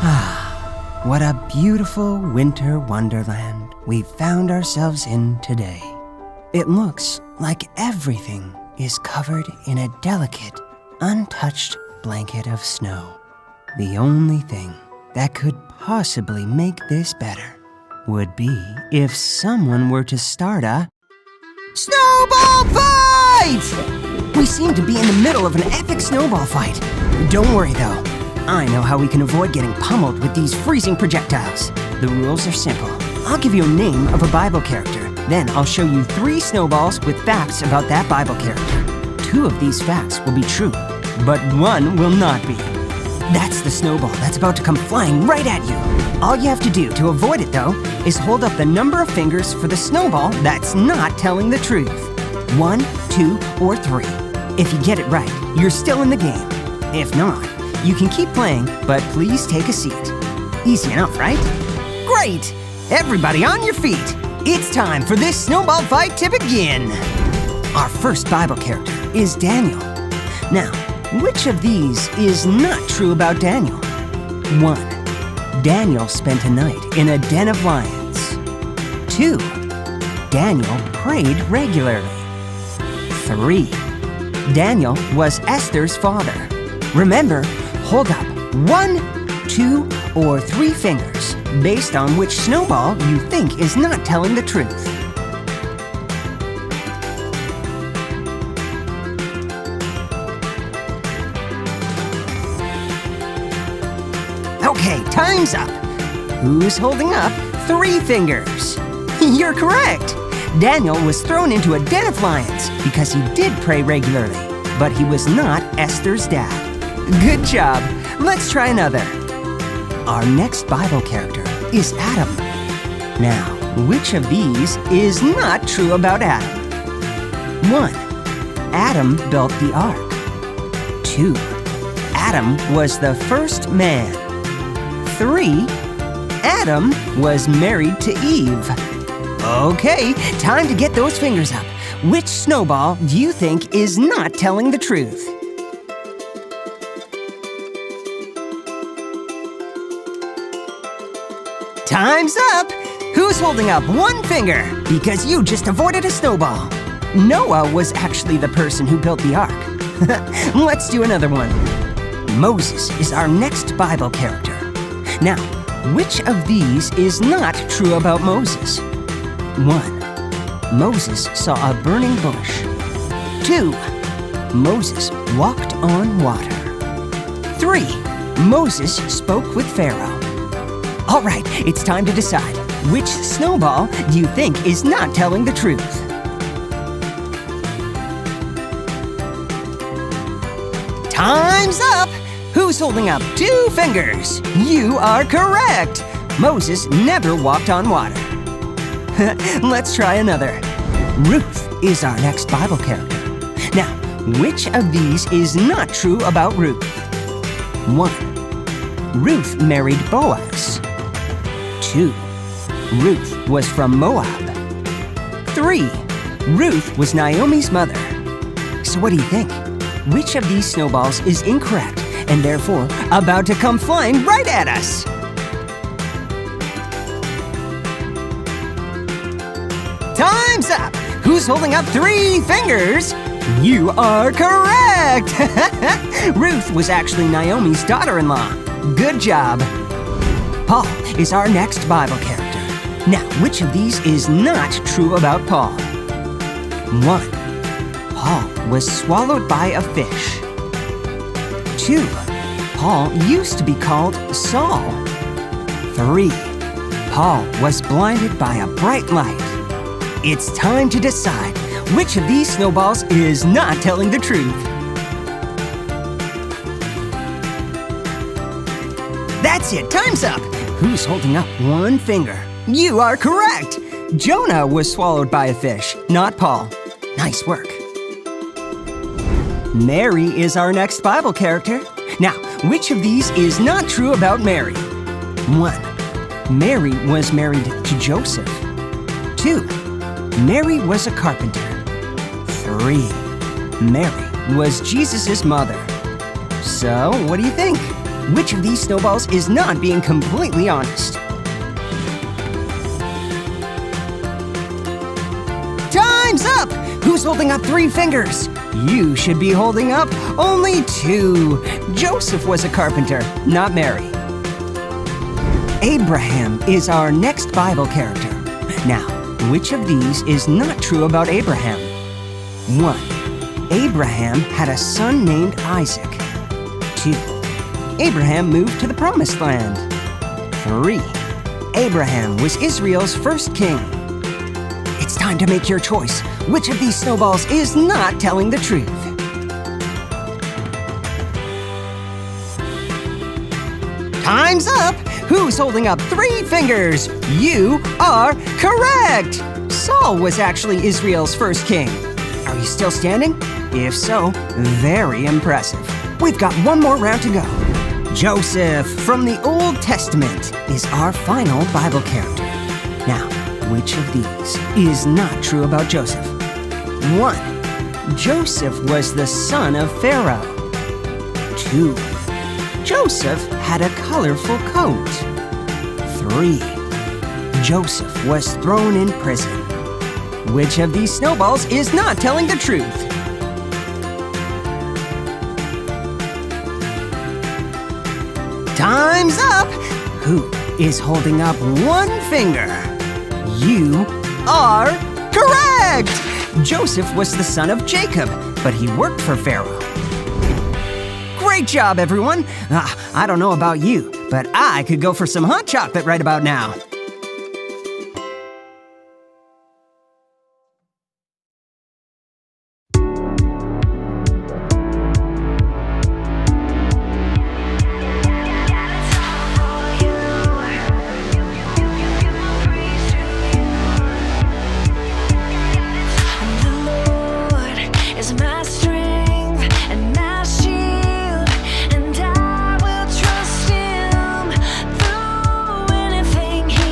Ah, what a beautiful winter wonderland we've found ourselves in today. It looks like everything is covered in a delicate, untouched blanket of snow. The only thing that could possibly make this better would be if someone were to start a snowball fight! We seem to be in the middle of an epic snowball fight. Don't worry though, I know how we can avoid getting pummeled with these freezing projectiles. The rules are simple. I'll give you a name of a Bible character. Then I'll show you 3 snowballs with facts about that Bible character. 2 of these facts will be true, but 1 will not be. That's the snowball that's about to come flying right at you. All you have to do to avoid it, though, is hold up the number of fingers for the snowball that's not telling the truth. 1, 2, or 3. If you get it right, you're still in the game. If not, you can keep playing, but please take a seat. Easy enough, right? Great! Everybody on your feet! It's time for this snowball fight to begin! Our first Bible character is Daniel. Now, which of these is not true about Daniel? 1. Daniel spent a night in a den of lions. 2. Daniel prayed regularly. 3. Daniel was Esther's father. Remember, hold up 1, 2, or 3 fingers based on which snowball you think is not telling the truth. Okay, time's up. Who's holding up 3 fingers? You're correct. Daniel was thrown into a den of lions because he did pray regularly, but he was not Esther's dad. Good job. Let's try another. Our next Bible character is Adam. Now, which of these is not true about Adam? 1. Adam built the ark. 2. Adam was the first man. 3. Adam was married to Eve. Okay, time to get those fingers up. Which snowball do you think is not telling the truth? Time's up! Who's holding up 1 finger? Because you just avoided a snowball. Noah was actually the person who built the ark. Let's do another one. Moses is our next Bible character. Now, which of these is not true about Moses? 1. Moses saw a burning bush. 2. Moses walked on water. 3. Moses spoke with Pharaoh. All right, it's time to decide. Which snowball do you think is not telling the truth? Time's up! Who's holding up 2 fingers? You are correct! Moses never walked on water. Let's try another. Ruth is our next Bible character. Now, which of these is not true about Ruth? 1. Ruth married Boaz. 2. Ruth was from Moab. 3. Ruth was Naomi's mother. So what do you think? Which of these snowballs is incorrect and therefore about to come flying right at us? Time's up! Who's holding up 3 fingers? You are correct! Ruth was actually Naomi's daughter-in-law. Good job. Paul is our next Bible character. Now, which of these is not true about Paul? 1. Paul was swallowed by a fish. 2. Paul used to be called Saul. 3. Paul was blinded by a bright light. It's time to decide which of these snowballs is not telling the truth. That's it, time's up! Who's holding up 1 finger? You are correct! Jonah was swallowed by a fish, not Paul. Nice work. Mary is our next Bible character. Now, which of these is not true about Mary? 1. Mary was married to Joseph. 2. Mary was a carpenter. 3. Mary was Jesus' mother. So, what do you think? Which of these snowballs is not being completely honest? Time's up! Who's holding up 3 fingers? You should be holding up only 2. Joseph was a carpenter, not Mary. Abraham is our next Bible character. Now, which of these is not true about Abraham? 1. Abraham had a son named Isaac. 2. Abraham moved to the Promised Land. 3. Abraham was Israel's first king. It's time to make your choice. Which of these snowballs is not telling the truth? Time's up! Who's holding up 3 fingers? You are correct! Saul was actually Israel's first king. Are you still standing? If so, very impressive. We've got one more round to go. Joseph from the Old Testament is our final Bible character. Now, which of these is not true about Joseph? 1. Joseph was the son of Pharaoh. 2. Joseph had a colorful coat. 3. Joseph was thrown in prison. Which of these snowballs is not telling the truth? Time's up! Who is holding up 1 finger? You are correct! Joseph was the son of Jacob, but he worked for Pharaoh. Great job, everyone! I don't know about you, but I could go for some hot chocolate right about now. He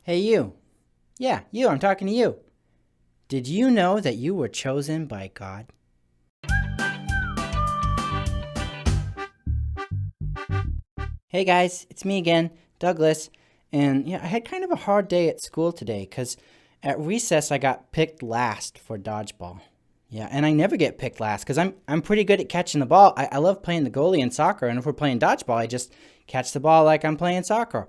Hey, you. Yeah, you, I'm talking to you. Did you know that you were chosen by God? Hey guys, it's me again, Douglas. And I had kind of a hard day at school today because at recess I got picked last for dodgeball. Yeah, and I never get picked last because I'm pretty good at catching the ball. I love playing the goalie in soccer, and if we're playing dodgeball, I just catch the ball like I'm playing soccer.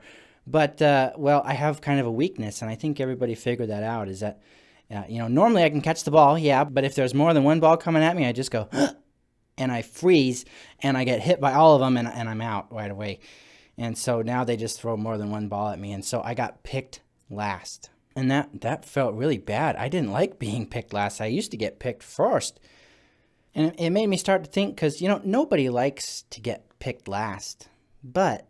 But, well, I have kind of a weakness, and I think everybody figured that out, is that, normally I can catch the ball, yeah, but if there's more than one ball coming at me, I just go, and I freeze, and I get hit by all of them, and I'm out right away. And so now they just throw more than one ball at me, and so I got picked last. And that felt really bad. I didn't like being picked last. I used to get picked first. And it made me start to think, because, nobody likes to get picked last. But,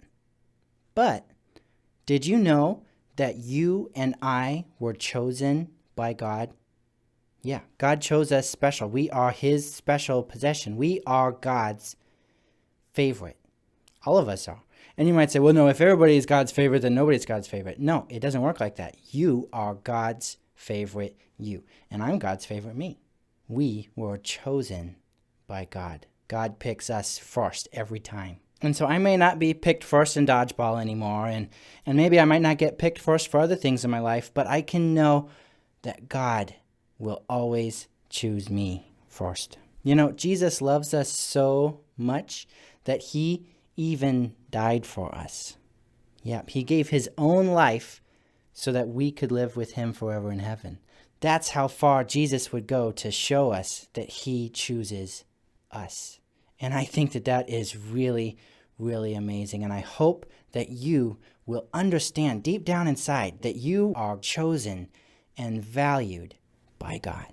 did you know that you and I were chosen by God? Yeah, God chose us special. We are His special possession. We are God's favorite. All of us are. And you might say, well, no, if everybody is God's favorite, then nobody's God's favorite. No, it doesn't work like that. You are God's favorite you. And I'm God's favorite me. We were chosen by God. God picks us first every time. And so I may not be picked first in dodgeball anymore, and maybe I might not get picked first for other things in my life, but I can know that God will always choose me first. Jesus loves us so much that He even died for us. Yeah, He gave His own life so that we could live with Him forever in heaven. That's how far Jesus would go to show us that He chooses us. And I think that is really, really amazing. And I hope that you will understand deep down inside that you are chosen and valued by God.